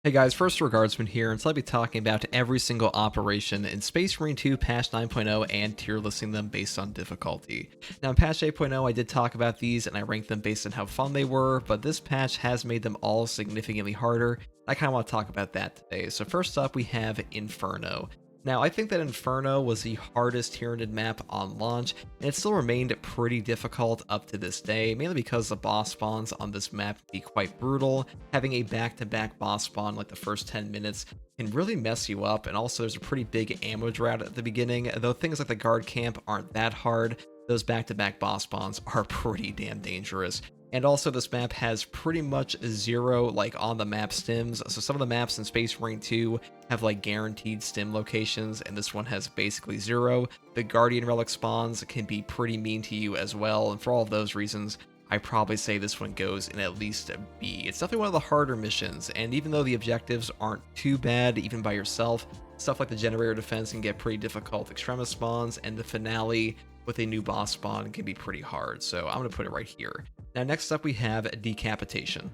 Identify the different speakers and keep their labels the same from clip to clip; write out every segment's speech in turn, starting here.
Speaker 1: Hey guys, first regardsman here, and so I'll be talking about every single operation in Space Marine 2 patch 9.0 and tier listing them based on difficulty. Now in patch 8.0 I did talk about these and I ranked them based on how fun they were, but this patch has made them all significantly harder. I kind of want to talk about that today. So first up we have Inferno. Now, I think that Inferno was the hardest Tyranid map on launch, and it still remained pretty difficult up to this day, mainly because the boss spawns on this map can be quite brutal. Having a back-to-back boss spawn like the first 10 minutes can really mess you up, and also there's a pretty big ammo drought at the beginning. Though things like the guard camp aren't that hard, those back-to-back boss spawns are pretty damn dangerous. And also this map has pretty much zero on the map stims, so some of the maps in Space Marine 2 have guaranteed stim locations, and this one has basically zero. The Guardian Relic spawns can be pretty mean to you as well, and for all of those reasons, I probably say this one goes in at least a B. It's definitely one of the harder missions, and even though the objectives aren't too bad even by yourself, stuff like the Generator Defense can get pretty difficult. Extremis spawns and the finale with a new boss spawn can be pretty hard, so I'm going to put it right here. Now next up we have Decapitation.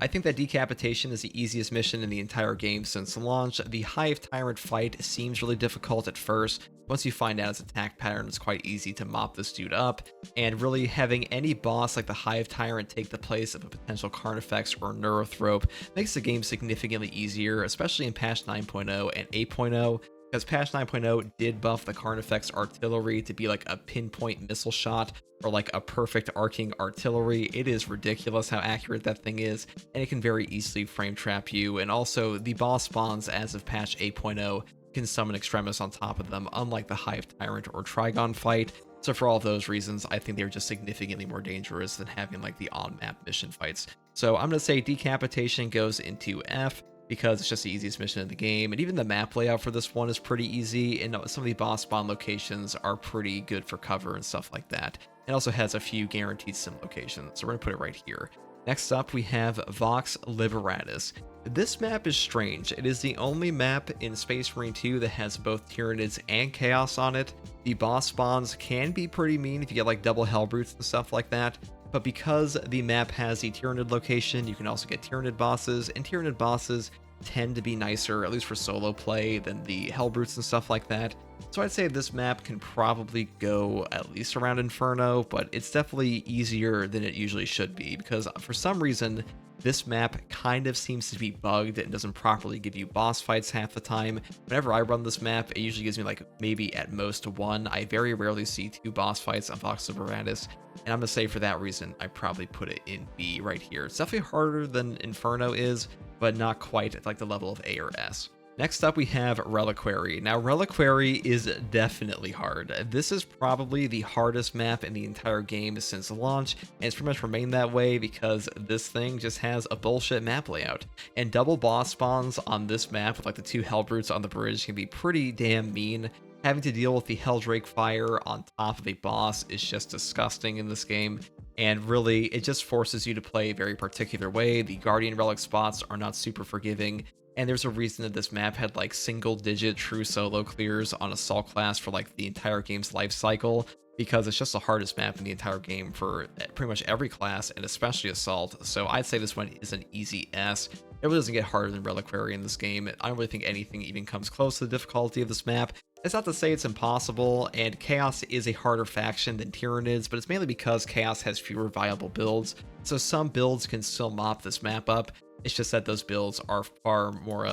Speaker 1: I think that Decapitation is the easiest mission in the entire game since launch. The Hive Tyrant fight seems really difficult at first. Once you find out its attack pattern, it's quite easy to mop this dude up, and really having any boss like the Hive Tyrant take the place of a potential Carnifex or Neurothrope makes the game significantly easier, especially in patch 9.0 and 8.0. Because patch 9.0 did buff the Carnifex artillery to be like a pinpoint missile shot or like a perfect arcing artillery. It is ridiculous how accurate that thing is, and it can very easily frame trap you. And also the boss spawns as of patch 8.0 can summon Extremis on top of them, unlike the Hive Tyrant or Trigon fight. So for all of those reasons, I think they're just significantly more dangerous than having the on-map mission fights. So I'm going to say Decapitation goes into F, because it's just the easiest mission in the game, and even the map layout for this one is pretty easy, and some of the boss spawn locations are pretty good for cover and stuff like that. It also has a few guaranteed sim locations, so we're going to put it right here. Next up, we have Vox Liveratus. This map is strange. It is the only map in Space Marine 2 that has both Tyranids and Chaos on it. The boss spawns can be pretty mean if you get double Hellbrutes and stuff like that, but because the map has the Tyranid location, you can also get Tyranid bosses, and Tyranid bosses tend to be nicer, at least for solo play, than the Hellbrutes and stuff like that. So I'd say this map can probably go at least around Inferno, but it's definitely easier than it usually should be, because for some reason, this map kind of seems to be bugged and doesn't properly give you boss fights half the time. Whenever I run this map, it usually gives me maybe at most one. I very rarely see two boss fights on Vox Liveratus, and I'm going to say for that reason, I probably put it in B right here. It's definitely harder than Inferno is, but not quite at the level of A or S. Next up, we have Reliquary. Now, Reliquary is definitely hard. This is probably the hardest map in the entire game since launch, and it's pretty much remained that way because this thing just has a bullshit map layout. And double boss spawns on this map with the two Hellbrutes on the bridge can be pretty damn mean. Having to deal with the Helldrake fire on top of a boss is just disgusting in this game. And really, it just forces you to play a very particular way. The Guardian Relic spots are not super forgiving, and there's a reason that this map had single-digit true solo clears on Assault class for the entire game's life cycle, because it's just the hardest map in the entire game for pretty much every class, and especially Assault. So I'd say this one is an easy S. It really doesn't get harder than Reliquary in this game. I don't really think anything even comes close to the difficulty of this map. It's not to say it's impossible, and Chaos is a harder faction than Tyranids, but it's mainly because Chaos has fewer viable builds, so some builds can still mop this map up. It's just that those builds are far more,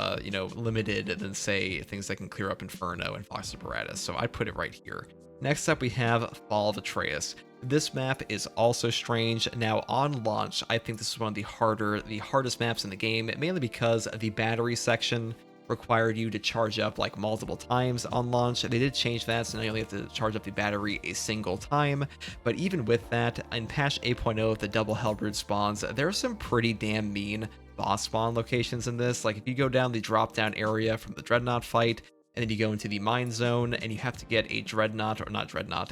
Speaker 1: limited than, say, things that can clear up Inferno and Vox Liveratus, so I'd put it right here. Next up, we have Fall of the Traeus. This map is also strange. Now, on launch, I think this is one of the hardest maps in the game, mainly because the battery section required you to charge up multiple times on launch. They did change that, so now you only have to charge up the battery a single time. But even with that, in patch 8.0 with the double Hellbrute spawns, there are some pretty damn mean boss spawn locations in this. If you go down the drop down area from the Dreadnought fight, and then you go into the Mine Zone, and you have to get a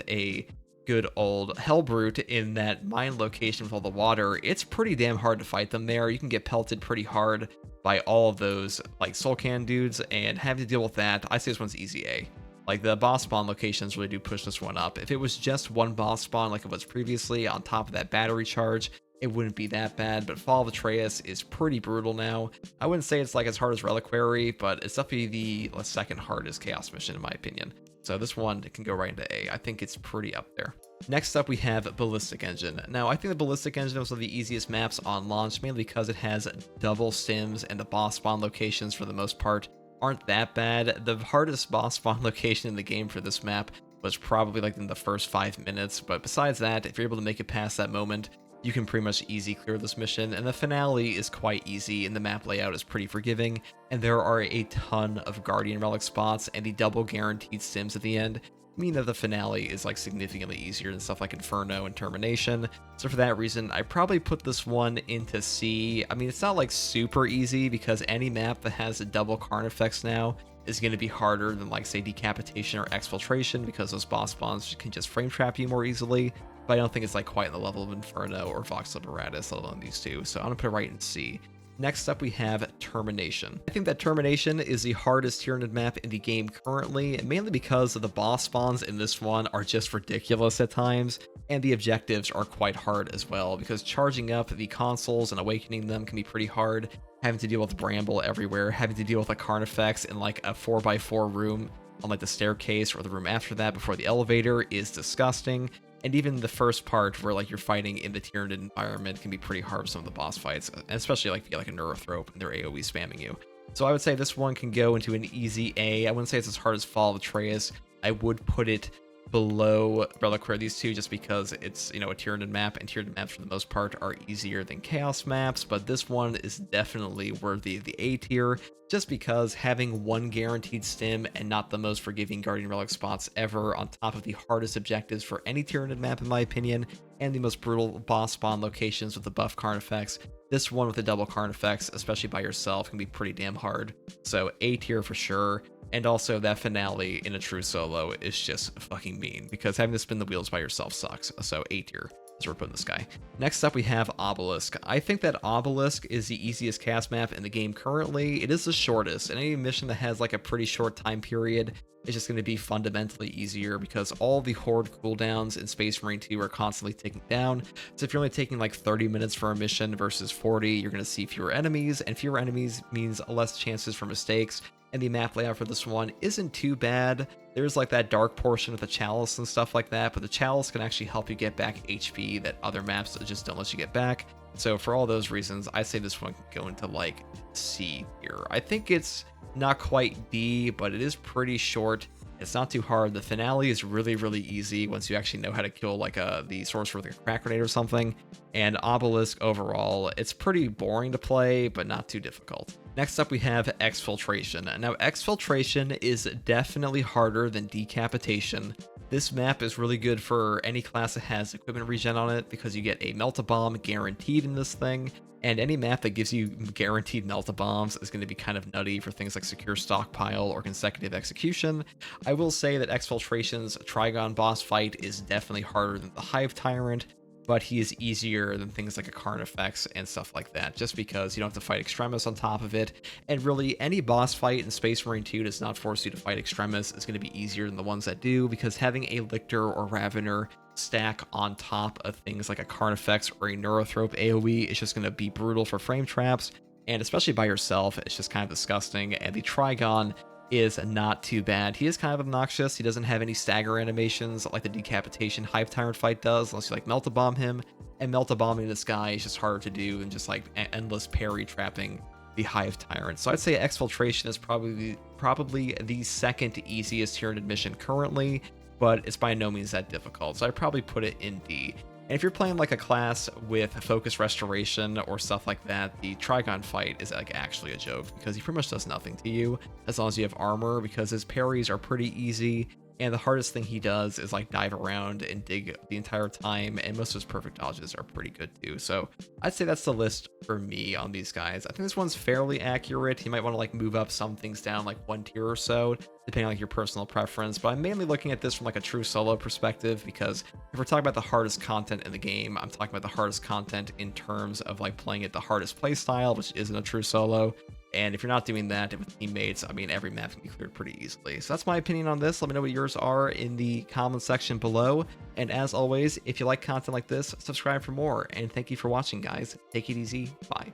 Speaker 1: a good old Hellbrute in that mine location with all the water, it's pretty damn hard to fight them there. You can get pelted pretty hard by all of those Soul Can dudes, and having to deal with that, I say this one's easy A. The boss spawn locations really do push this one up. If it was just one boss spawn like it was previously on top of that battery charge, it wouldn't be that bad, but Fall of Traeus is pretty brutal now. I wouldn't say it's like as hard as Reliquary, but it's definitely the second hardest Chaos mission in my opinion. So this one can go right into A. I think it's pretty up there. Next up, we have Ballistic Engine. Now, I think the Ballistic Engine was one of the easiest maps on launch, mainly because it has double stims and the boss spawn locations for the most part aren't that bad. The hardest boss spawn location in the game for this map was probably like in the first 5 minutes, but besides that, if you're able to make it past that moment, you can pretty much easy clear this mission, and the finale is quite easy, and the map layout is pretty forgiving, and there are a ton of Guardian Relic spots, and the double guaranteed stims at the end mean that the finale is like significantly easier than stuff like Inferno and Termination. So for that reason, I probably put this one into C. I mean, it's not like super easy because any map that has a double Carnifex now is going to be harder than like say Decapitation or Exfiltration because those boss spawns can just frame trap you more easily. But I don't think it's like quite on the level of Inferno or Vox Liveratus, let alone these two. So I'm gonna put it right in C. Next up, we have Termination. I think that Termination is the hardest Tyranid map in the game currently, mainly because of the boss spawns in this one are just ridiculous at times, and the objectives are quite hard as well, because charging up the consoles and awakening them can be pretty hard, having to deal with Bramble everywhere, having to deal with a Carnifex in like a 4x4 room on like the staircase or the room after that before the elevator is disgusting. And even the first part where like you're fighting in the Tyranid environment can be pretty hard with some of the boss fights, especially like if you get like a Neurothrope and they're AoE spamming you. So I would say this one can go into an easy A. I wouldn't say it's as hard as Fall of Traeus. I would put it below Reliquary, these two, just because it's, you know, a Tyranid map, and Tyranid maps for the most part are easier than Chaos maps, but this one is definitely worthy of the A tier, just because having one guaranteed stim and not the most forgiving Guardian Relic spots ever, on top of the hardest objectives for any Tyranid map in my opinion, and the most brutal boss spawn locations with the buff Carnifex, this one with the double Carnifex, especially by yourself, can be pretty damn hard. So A tier for sure. And also that finale in a true solo is just fucking mean, because having to spin the wheels by yourself sucks. So A tier is where we're putting this guy. Next up, we have Obelisk. I think that Obelisk is the easiest cast map in the game currently. It is the shortest, and any mission that has like a pretty short time period is just going to be fundamentally easier, because all the horde cooldowns in Space Marine 2 are constantly ticking down. So if you're only taking like 30 minutes for a mission versus 40, you're going to see fewer enemies, and fewer enemies means less chances for mistakes. And the map layout for this one isn't too bad. There's like that dark portion with the Chalice and stuff like that, but the Chalice can actually help you get back HP that other maps just don't let you get back. So for all those reasons, I say this one can go into like C here. I think it's not quite D, but it is pretty short. It's not too hard. The finale is really, really easy once you actually know how to kill like the sorcerer with a crack grenade or something. And Obelisk overall, it's pretty boring to play, but not too difficult. Next up, we have Exfiltration. Now, Exfiltration is definitely harder than Decapitation. This map is really good for any class that has equipment regen on it, because you get a melt-a-bomb guaranteed in this thing. And any map that gives you guaranteed melt-a-bombs is going to be kind of nutty for things like Secure Stockpile or Consecutive Execution. I will say that Exfiltration's Trigon boss fight is definitely harder than the Hive Tyrant, but he is easier than things like a Carnifex and stuff like that, just because you don't have to fight Extremis on top of it. And really, any boss fight in Space Marine 2 does not force you to fight Extremis. It's going to be easier than the ones that do, because having a Lictor or Ravener stack on top of things like a Carnifex or a Neurothrope AoE is just going to be brutal for frame traps, and especially by yourself, it's just kind of disgusting. And the Trigon is not too bad. He is kind of obnoxious. He doesn't have any stagger animations like the Decapitation Hive Tyrant fight does, unless you like melt-a-bomb him, and melt-a-bombing this guy is just harder to do than just like endless parry trapping the Hive Tyrant. So I'd say Exfiltration is probably the second easiest Tyranid mission currently, but it's by no means that difficult, so I'd probably put it in D. And if you're playing like a class with Focus Restoration or stuff like that, the Trigon fight is like actually a joke, because he pretty much does nothing to you as long as you have armor, because his parries are pretty easy, and the hardest thing he does is like dive around and dig the entire time, and most of his perfect dodges are pretty good too. So I'd say that's the list for me on these guys. I think this one's fairly accurate. You might want to like move up some things down like one tier or so, depending on like your personal preference, but I'm mainly looking at this from like a true solo perspective, because if we're talking about the hardest content in the game, I'm talking about the hardest content in terms of like playing it the hardest playstyle, which isn't a true solo. And if you're not doing that with teammates, I mean, every map can be cleared pretty easily. So that's my opinion on this. Let me know what yours are in the comment section below. And as always, if you like content like this, subscribe for more. And thank you for watching, guys. Take it easy. Bye.